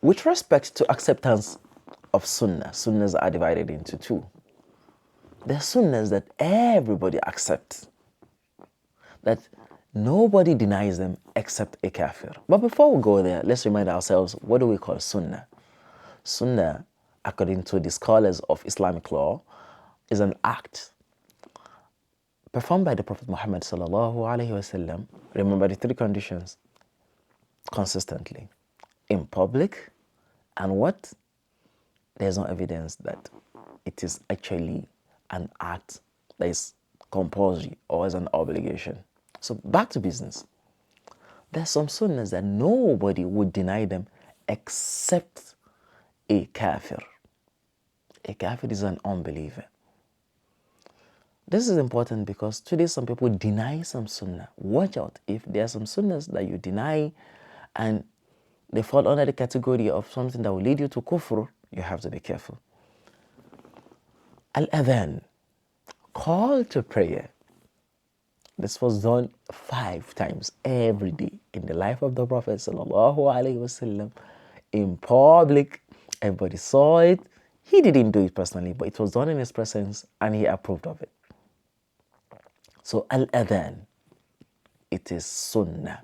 With respect to acceptance of sunnah, sunnahs are divided into two. There are sunnahs that everybody accepts, that nobody denies them except a kafir. But before we go there, let's remind ourselves, what do we call sunnah? Sunnah, according to the scholars of Islamic law, is an act performed by the Prophet Muhammad sallallahu alaihi wasallam. Remember the three conditions: consistently, in public, and what? There's no evidence that it is actually an act that is compulsory or is an obligation. So back to business. There's some sunnahs that nobody would deny them except a kafir. A kafir is an unbeliever. This is important because today some people deny some sunnah. Watch out, if there are some sunnahs that you deny and they fall under the category of something that will lead you to kufr, you have to be careful. Al-adhan, call to prayer. This was done 5 times every day in the life of the Prophet sallallahu alaihi wasallam, in public. Everybody saw it. He didn't do it personally, but it was done in his presence and he approved of it. So al-adhan, it is sunnah.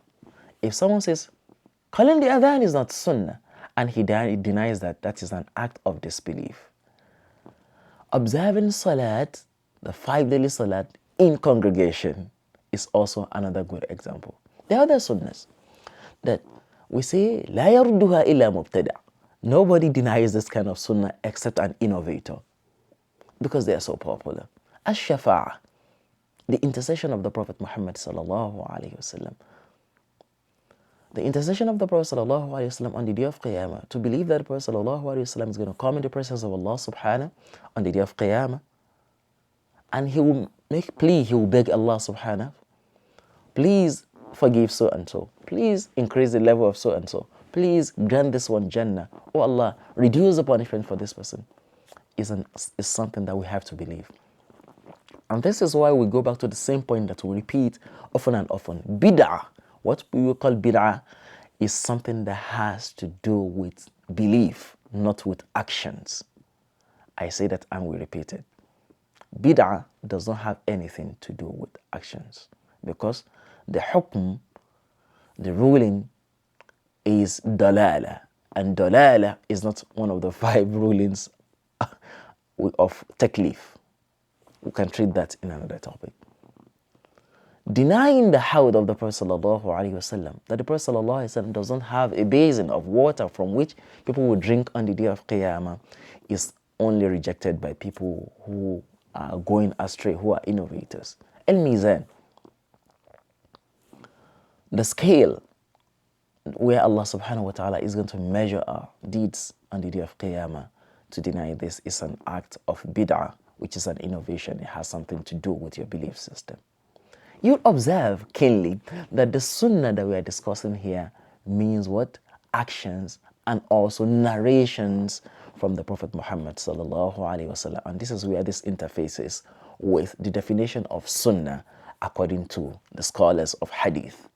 If someone says calling the adhan is not sunnah, and he denies that, that is an act of disbelief. Observing salat, the 5 daily salat in congregation, is also another good example. There are other sunnahs that we say la yarduha illa mubtada'. Nobody denies this kind of sunnah except an innovator, because they are so popular. Ash-shafa'ah, the intercession of the Prophet Muhammad sallallahu alaihi wasallam. The intercession of the Prophet sallallahu alaihi wasallam on the day of Qiyamah, to believe that the Prophet sallallahu alaihi wasallam is going to come in the presence of Allah subhanahu on the day of Qiyamah, and he will make plea, he will beg Allah subhanahu, please forgive so and so, please increase the level of so and so, please grant this one Jannah, oh Allah, reduce the punishment for this person, is something that we have to believe. And this is why we go back to the same point that we repeat often and often. Bid'ah, what we will call bid'ah, is something that has to do with belief, not with actions. I say that and we repeat it. Bid'ah does not have anything to do with actions, because the hukm, the ruling, is dalala, and dalala is not one of the 5 rulings of taklif. We can treat that in another topic. Denying the hawd of the Prophet sallallahu alaihi wasallam, that the Prophet sallallahu alaihi wasallam does not have a basin of water from which people will drink on the day of Qiyamah, is only rejected by people who are going astray, who are innovators. Al-mizan, the scale where Allah subhanahu wa ta'ala is going to measure our deeds on the day of Qiyamah. To deny this is an act of bid'ah, which is an innovation. It has something to do with your belief system. You observe keenly that the sunnah that we are discussing here means what? Actions and also narrations from the Prophet Muhammad sallallahu alaihi wasallam. And this is where this interfaces with the definition of sunnah according to the scholars of hadith.